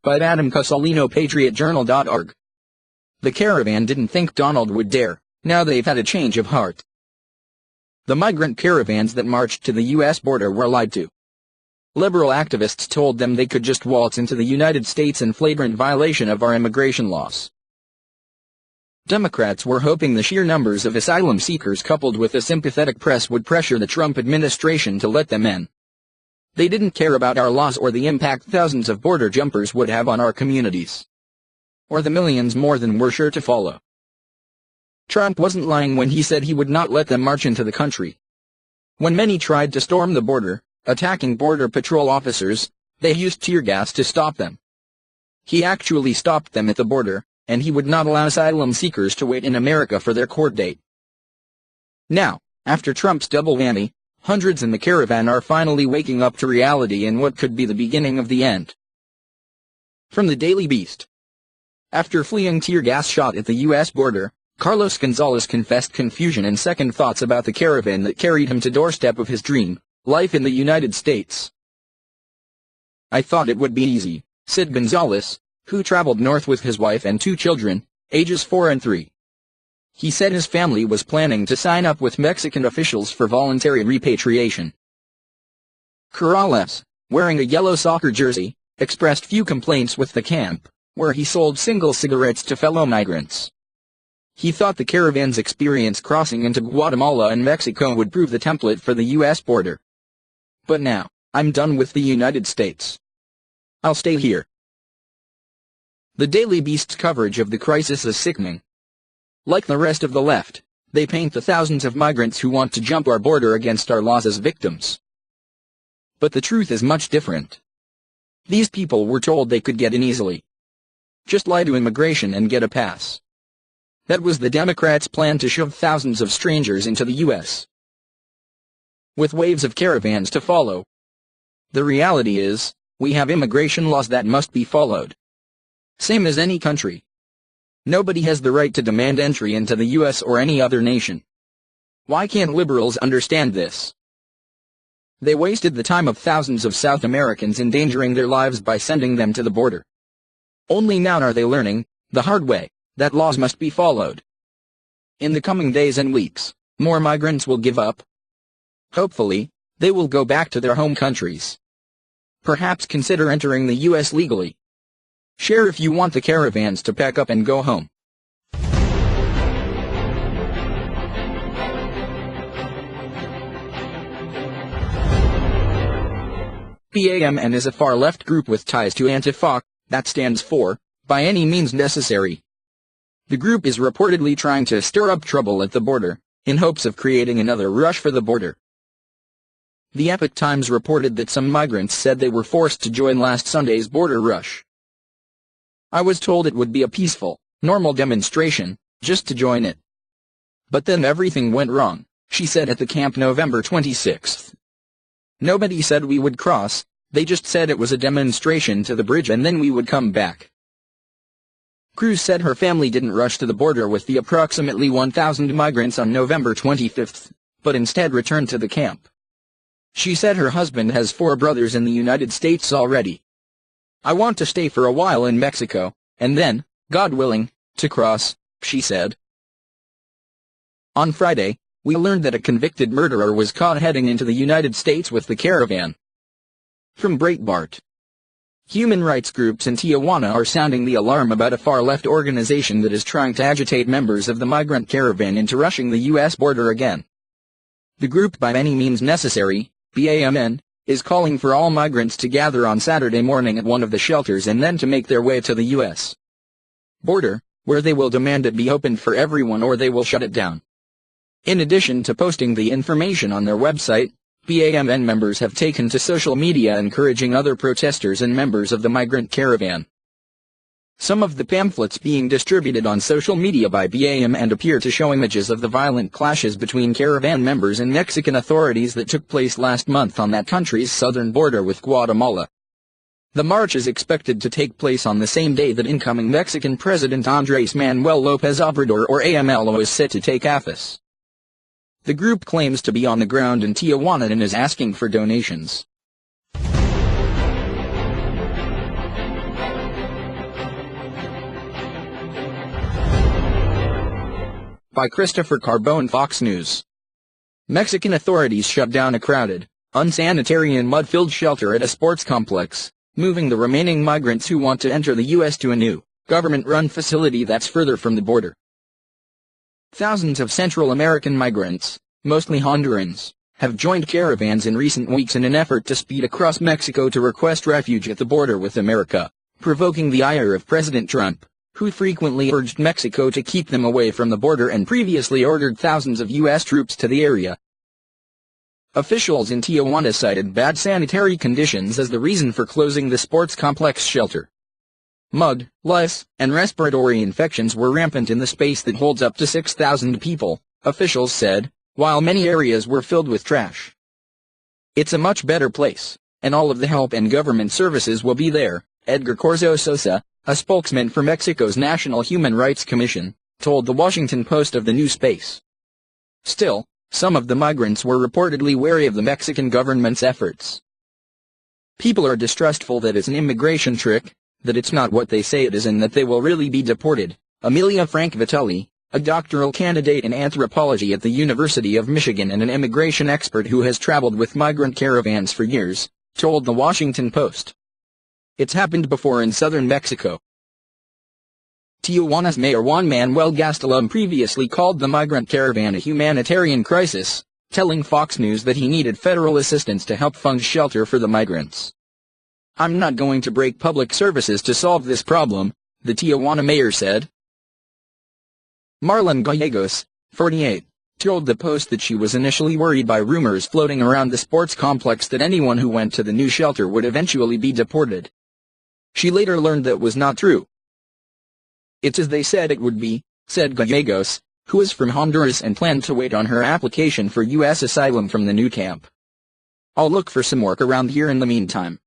by Adam Casalino, patriotjournal.org. The caravan didn't think Donald would dare. Now they've had a change of heart. The migrant caravans that marched to the U.S. border were lied to. Liberal activists told them they could just waltz into the United States in flagrant violation of our immigration laws. Democrats were hoping the sheer numbers of asylum seekers coupled with a sympathetic press would pressure the Trump administration to let them in. They didn't care about our laws or the impact thousands of border jumpers would have on our communities. Or the millions more than were sure to follow. Trump wasn't lying when he said he would not let them march into the country. When many tried to storm the border, attacking Border Patrol officers, they used tear gas to stop them. He actually stopped them at the border, and he would not allow asylum seekers to wait in America for their court date. Now, after Trump's double whammy, hundreds in the caravan are finally waking up to reality in what could be the beginning of the end. From the Daily Beast. After fleeing tear gas shot at the U.S. border, Carlos Gonzalez confessed confusion and second thoughts about the caravan that carried him to doorstep of his dream, life in the United States. "I thought it would be easy," said Gonzalez, who traveled north with his wife and 2 children, ages 4 and 3. He said his family was planning to sign up with Mexican officials for voluntary repatriation. Corrales, wearing a yellow soccer jersey, expressed few complaints with the camp, where he sold single cigarettes to fellow migrants. He thought the caravan's experience crossing into Guatemala and Mexico would prove the template for the U.S. border. "But now, I'm done with the United States. I'll stay here." The Daily Beast's coverage of the crisis is sickening. Like the rest of the left, they paint the thousands of migrants who want to jump our border against our laws as victims. But the truth is much different. These people were told they could get in easily. Just lie to immigration and get a pass. That was the Democrats' plan to shove thousands of strangers into the U.S. with waves of caravans to follow. The reality is, we have immigration laws that must be followed. Same as any country. Nobody has the right to demand entry into the U.S. or any other nation. Why can't liberals understand this? They wasted the time of thousands of South Americans endangering their lives by sending them to the border. Only now are they learning, the hard way, that laws must be followed. In the coming days and weeks, more migrants will give up. Hopefully, they will go back to their home countries. Perhaps consider entering the U.S. legally. Share if you want the caravans to pack up and go home. BAMN is a far-left group with ties to Antifa, that stands for, by any means necessary. The group is reportedly trying to stir up trouble at the border, in hopes of creating another rush for the border. The Epoch Times reported that some migrants said they were forced to join last Sunday's border rush. "I was told it would be a peaceful, normal demonstration, just to join it. But then everything went wrong," she said at the camp November 26. "Nobody said we would cross, they just said it was a demonstration to the bridge and then we would come back." Cruz said her family didn't rush to the border with the approximately 1,000 migrants on November 25, but instead returned to the camp. She said her husband has 4 brothers in the United States already. "I want to stay for a while in Mexico, and then, God willing, to cross," she said. On Friday, we learned that a convicted murderer was caught heading into the United States with the caravan. From Breitbart. Human rights groups in Tijuana are sounding the alarm about a far-left organization that is trying to agitate members of the migrant caravan into rushing the U.S. border again. The group By Any Means Necessary, BAMN, is calling for all migrants to gather on Saturday morning at one of the shelters and then to make their way to the U.S. border, where they will demand it be opened for everyone or they will shut it down. In addition to posting the information on their website, BAMN members have taken to social media encouraging other protesters and members of the migrant caravan. Some of the pamphlets being distributed on social media by BAMN appear to show images of the violent clashes between caravan members and Mexican authorities that took place last month on that country's southern border with Guatemala. The march is expected to take place on the same day that incoming Mexican President Andrés Manuel López Obrador or AMLO is set to take office. The group claims to be on the ground in Tijuana and is asking for donations. by Christopher Carbone, Fox News. Mexican authorities shut down a crowded, unsanitary and mud-filled shelter at a sports complex, moving the remaining migrants who want to enter the U.S. to a new, government-run facility that's further from the border. Thousands of Central American migrants, mostly Hondurans, have joined caravans in recent weeks in an effort to speed across Mexico to request refuge at the border with America, provoking the ire of President Trump, who frequently urged Mexico to keep them away from the border and previously ordered thousands of U.S. troops to the area. Officials in Tijuana cited bad sanitary conditions as the reason for closing the sports complex shelter. Mud, lice, and respiratory infections were rampant in the space that holds up to 6,000 people, officials said, while many areas were filled with trash. It's a much better place, and all of the help and government services will be there, Edgar Corzo Sosa, a spokesman for Mexico's National Human Rights Commission, told the Washington Post of the new space. Still, some of the migrants were reportedly wary of the Mexican government's efforts. People are distrustful that it's an immigration trick, that it's not what they say it is and that they will really be deported, Amelia Frank Vitelli, a doctoral candidate in anthropology at the University of Michigan and an immigration expert who has traveled with migrant caravans for years, told the Washington Post. It's happened before in southern Mexico. Tijuana's Mayor Juan Manuel Gastelum previously called the migrant caravan a humanitarian crisis, telling Fox News that he needed federal assistance to help fund shelter for the migrants. "I'm not going to break public services to solve this problem," the Tijuana mayor said. Marlon Gallegos, 48, told the Post that she was initially worried by rumors floating around the sports complex that anyone who went to the new shelter would eventually be deported. She later learned that was not true. "It's as they said it would be," said Gallegos, who is from Honduras and planned to wait on her application for U.S. asylum from the new camp. "I'll look for some work around here in the meantime."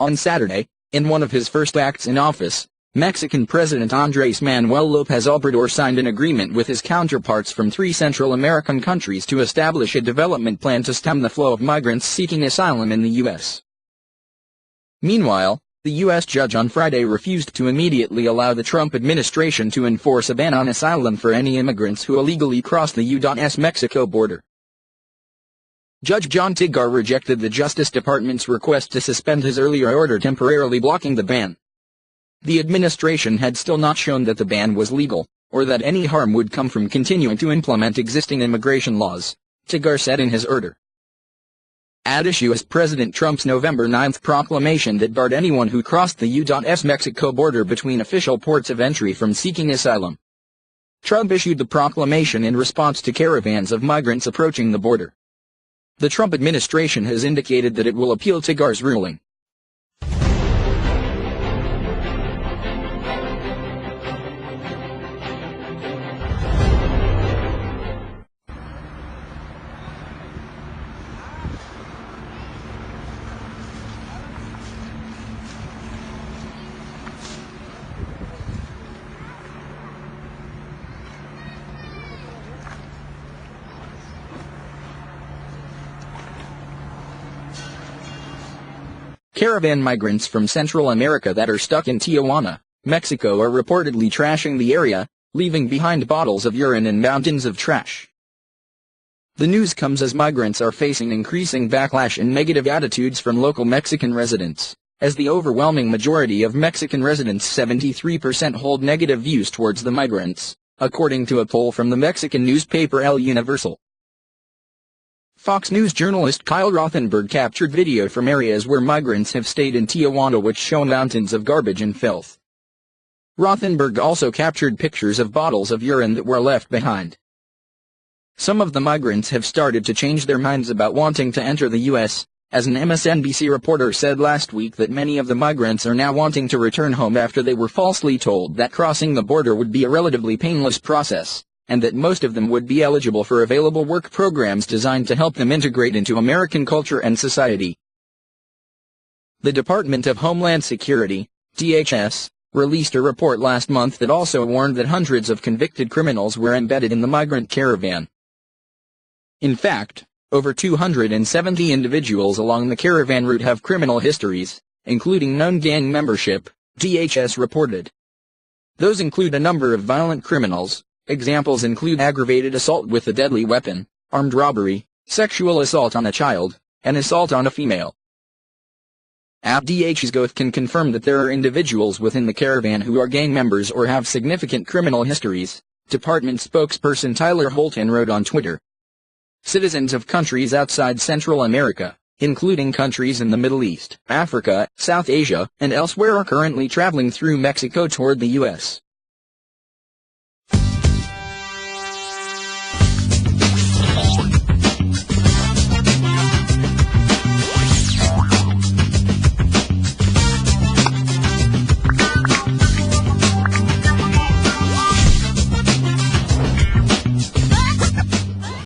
On Saturday, in one of his first acts in office, Mexican President Andrés Manuel López Obrador signed an agreement with his counterparts from 3 Central American countries to establish a development plan to stem the flow of migrants seeking asylum in the U.S. Meanwhile, the U.S. judge on Friday refused to immediately allow the Trump administration to enforce a ban on asylum for any immigrants who illegally cross the U.S. Mexico border. Judge John Tigar rejected the Justice Department's request to suspend his earlier order temporarily blocking the ban. The administration had still not shown that the ban was legal, or that any harm would come from continuing to implement existing immigration laws, Tigar said in his order. At issue is President Trump's November 9 proclamation that barred anyone who crossed the U.S. Mexico border between official ports of entry from seeking asylum. Trump issued the proclamation in response to caravans of migrants approaching the border. The Trump administration has indicated that it will appeal Tigar's ruling. Caravan migrants from Central America that are stuck in Tijuana, Mexico are reportedly trashing the area, leaving behind bottles of urine and mountains of trash. The news comes as migrants are facing increasing backlash and negative attitudes from local Mexican residents, as the overwhelming majority of Mexican residents, 73%, hold negative views towards the migrants, according to a poll from the Mexican newspaper El Universal. Fox News journalist Kyle Rothenberg captured video from areas where migrants have stayed in Tijuana which show mountains of garbage and filth. Rothenberg also captured pictures of bottles of urine that were left behind. Some of the migrants have started to change their minds about wanting to enter the U.S., as an MSNBC reporter said last week that many of the migrants are now wanting to return home after they were falsely told that crossing the border would be a relatively painless process, and that most of them would be eligible for available work programs designed to help them integrate into American culture and society. The Department of Homeland Security, DHS, released a report last month that also warned that hundreds of convicted criminals were embedded in the migrant caravan. In fact, over 270 individuals along the caravan route have criminal histories, including known gang membership, DHS reported. Those include a number of violent criminals, Examples include aggravated assault with a deadly weapon, armed robbery, sexual assault on a child, and assault on a female. APDH's can confirm that there are individuals within the caravan who are gang members or have significant criminal histories, department spokesperson Tyler Holton wrote on Twitter. Citizens of countries outside Central America, including countries in the Middle East, Africa, South Asia, and elsewhere are currently traveling through Mexico toward the U.S.